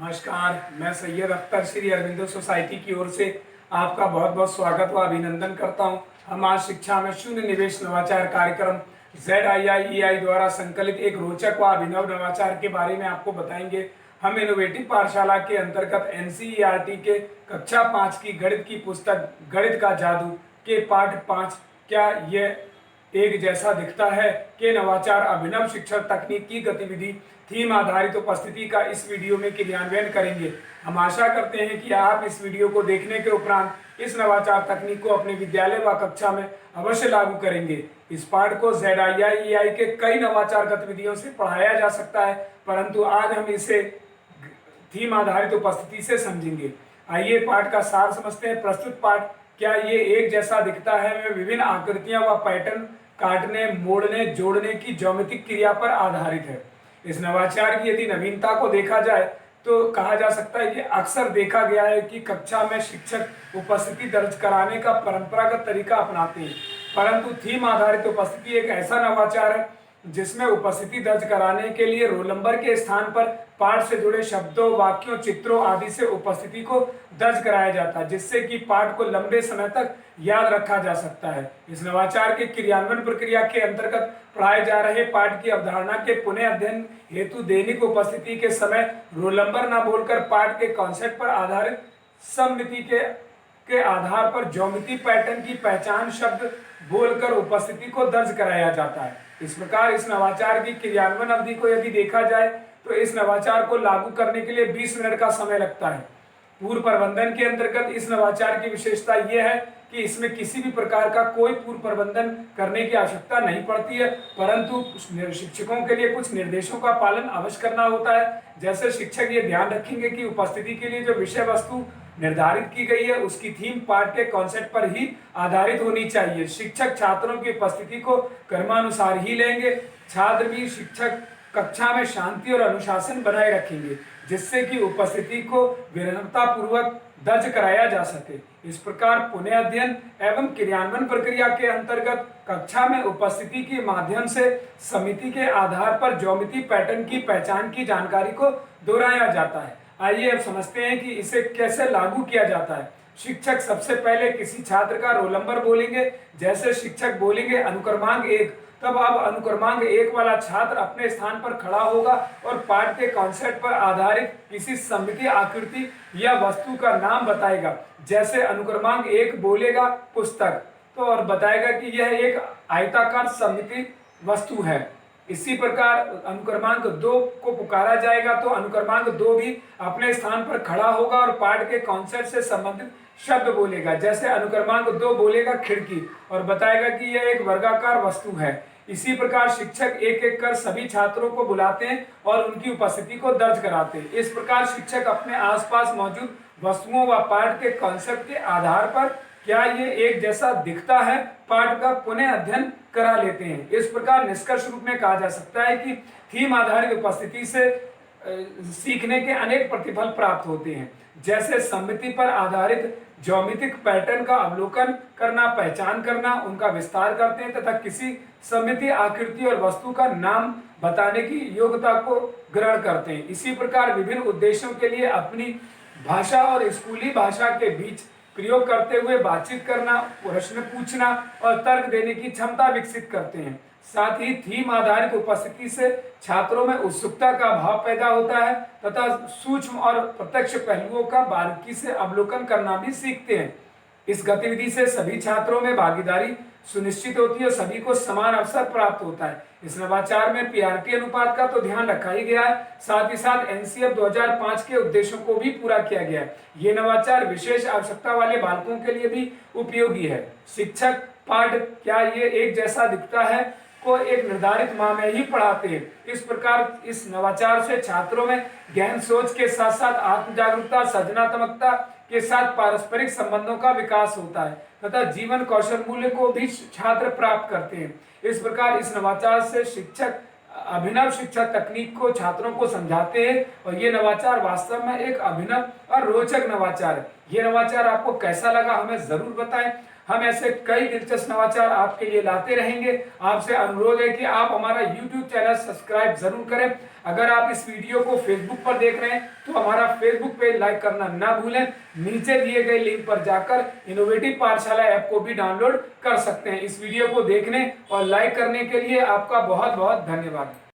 नमस्कार, मैं सैयद अख्तर श्री अरविंदो सोसाइटी की ओर से आपका बहुत बहुत स्वागत व अभिनंदन करता हूं। हम आज शिक्षा में शून्य निवेश नवाचार कार्यक्रम ZIIEI द्वारा संकलित एक रोचक व अभिनव नवाचार के बारे में आपको बताएंगे। हम इनोवेटिव पाठशाला के अंतर्गत NCERT के कक्षा 5 की गणित की पुस्तक गणित का जादू के पाठ 5 क्या ये एक जैसा दिखता है के नवाचार अभिनव शिक्षण तकनीक की गतिविधि थीम आधारित उपस्थिति का इस वीडियो में क्रियान्वयन करेंगे। हम आशा करते हैं कि आप इस वीडियो को देखने के उपरांत इस नवाचार तकनीक को अपने विद्यालय व कक्षा में अवश्य लागू करेंगे। इस पाठ को ZIIEI के कई नवाचार गतिविधियों से पढ़ाया जा सकता है, परंतु आज हम इसे थीम आधारित उपस्थिति से समझेंगे। आइए पाठ का सार समझते हैं। प्रस्तुत पाठ क्या ये एक जैसा दिखता है में विभिन्न आकृतियां व पैटर्न काटने, मोड़ने, जोड़ने की ज्योमेट्रिक क्रिया पर आधारित है। इस नवाचार की यदि नवीनता को देखा जाए तो कहा जा सकता है कि अक्सर देखा गया है कि कक्षा में शिक्षक उपस्थिति दर्ज कराने का परंपरागत तरीका अपनाते हैं, परंतु थीम आधारित उपस्थिति एक ऐसा नवाचार है जिसमें उपस्थिति दर्ज कराने के लिए रोल नंबर के स्थान पर पाठ से जुड़े शब्दों, वाक्यों, चित्रों आदि से उपस्थिति को दर्ज कराया जाता है, जिससे कि पाठ को लंबे समय तक याद रखा जा सकता है। इस नवाचार के क्रियान्वयन प्रक्रिया के अंतर्गत पढ़ाए जा रहे पाठ की अवधारणा के पुनः अध्ययन हेतु दैनिक उपस्थिति के समय रोल नंबर न बोलकर पाठ के कॉन्सेप्ट पर आधारित समिति के आधार पर ज्योमेट्री पैटर्न की पहचान शब्द बोलकर उपस्थिति को दर्ज कराया जाता है। इस प्रकार इस नवाचार की क्रियान्वयन अवधि को यदि देखा जाए तो इस नवाचार को लागू करने के लिए 20 मिनट का समय लगता है। पूर्व प्रबंधन के अंतर्गत इस नवाचार की विशेषता यह है कि इसमें किसी भी प्रकार का कोई पूर्व प्रबंधन करने की आवश्यकता नहीं पड़ती है, परंतु शिक्षकों के लिए कुछ निर्देशों का पालन अवश्य करना होता है। जैसे शिक्षक ये ध्यान रखेंगे कि उपस्थिति के लिए जो विषय वस्तु निर्धारित की गई है उसकी थीम पाठ के कॉन्सेप्ट पर ही आधारित होनी चाहिए। शिक्षक छात्रों की उपस्थिति को क्रमानुसार ही लेंगे। छात्र भी शिक्षक कक्षा में शांति और अनुशासन बनाए रखेंगे, जिससे कि उपस्थिति को विनम्रता पूर्वक दर्ज कराया जा सके। इस प्रकार पुनः अध्ययन एवं क्रियान्वयन प्रक्रिया के अंतर्गत कक्षा में उपस्थिति के माध्यम से समिति के आधार पर ज्योमेट्री पैटर्न की पहचान की जानकारी को दोहराया जाता है। आइए अब समझते हैं कि इसे कैसे लागू किया जाता है। शिक्षक सबसे पहले किसी छात्र का रोल नंबर बोलेंगे। जैसे शिक्षक बोलेंगे अनुक्रमांक 1, तब अब अनुक्रमांक 1 वाला छात्र अपने स्थान पर खड़ा होगा और पाठ के कॉन्सेप्ट पर आधारित किसी सममितीय आकृति या वस्तु का नाम बताएगा। जैसे अनुक्रमांक 1 बोलेगा पुस्तक, तो और बताएगा कि यह एक आयताकार सममितीय वस्तु है। इसी प्रकार अनुक्रमांक 2 को पुकारा जाएगा तो अनुक्रमांक 2 भी अपने स्थान पर खड़ा होगा और पाठ के कॉन्सेप्ट से संबंधित शब्द बोलेगा। जैसे अनुक्रमांक 2 बोलेगा खिड़की और बताएगा कि यह एक वर्गाकार वस्तु है। इसी प्रकार शिक्षक एक एक कर सभी छात्रों को बुलाते हैं और उनकी उपस्थिति को दर्ज कराते हैं। इस प्रकार शिक्षक अपने आसपास मौजूद वस्तुओं व पाठ के कॉन्सेप्ट के आधार पर क्या ये एक जैसा दिखता है पाठ का पुनः अध्ययन करा लेते हैं। इस प्रकार निष्कर्ष रूप में कहा जा सकता है कि थीम आधारित उपस्थिति से सीखने के अनेक प्रतिफल प्राप्त होते हैं। जैसे समिति पर आधारित ज्योमेट्रिक पैटर्न का अवलोकन करना, पहचान करना, उनका विस्तार करते हैं तथा किसी समिति आकृति और वस्तु का नाम बताने की योग्यता को ग्रहण करते हैं। इसी प्रकार विभिन्न उद्देश्यों के लिए अपनी भाषा और स्कूली भाषा के बीच प्रयोग करते हुए बातचीत करना, प्रश्न पूछना और तर्क देने की क्षमता विकसित करते हैं। साथ ही थीम आधारित उपस्थिति से छात्रों में उत्सुकता का भाव पैदा होता है तथा सूक्ष्म और प्रत्यक्ष पहलुओं का बारीकी से अवलोकन करना भी सीखते हैं। इस गतिविधि से सभी छात्रों में भागीदारी सुनिश्चित होती है और सभी को समान अवसर प्राप्त होता है। इस नवाचार में PRT अनुपात का तो ध्यान रखा ही गया है, साथ ही साथ NCF 2005 के उद्देश्यों को भी पूरा किया गया है। ये नवाचार विशेष आवश्यकता वाले बालकों के लिए भी उपयोगी है। शिक्षक पाठ क्या ये एक जैसा दिखता है को एक निर्धारित माह में ही पढ़ाते हैं। इस प्रकार इस नवाचार से छात्रों में गहन सोच के साथ साथ आत्म जागरूकता, सृजनात्मकता के साथ पारस्परिक संबंधों का विकास होता है तथा जीवन कौशल मूल्य को भी छात्र प्राप्त करते हैं। इस प्रकार इस नवाचार से शिक्षक अभिनव शिक्षा तकनीक को छात्रों को समझाते हैं और ये नवाचार वास्तव में एक अभिनव और रोचक नवाचार है। ये नवाचार आपको कैसा लगा हमें जरूर बताएं। हम ऐसे कई दिलचस्प नवाचार आपके लिए लाते रहेंगे। आपसे अनुरोध है कि आप हमारा यूट्यूब चैनल सब्सक्राइब जरूर करें। अगर आप इस वीडियो को फेसबुक पर देख रहे हैं तो हमारा फेसबुक पेज लाइक करना ना भूलें। नीचे दिए गए लिंक पर जाकर इनोवेटिव पाठशाला ऐप को भी डाउनलोड कर सकते हैं। इस वीडियो को देखने और लाइक करने के लिए आपका बहुत बहुत धन्यवाद।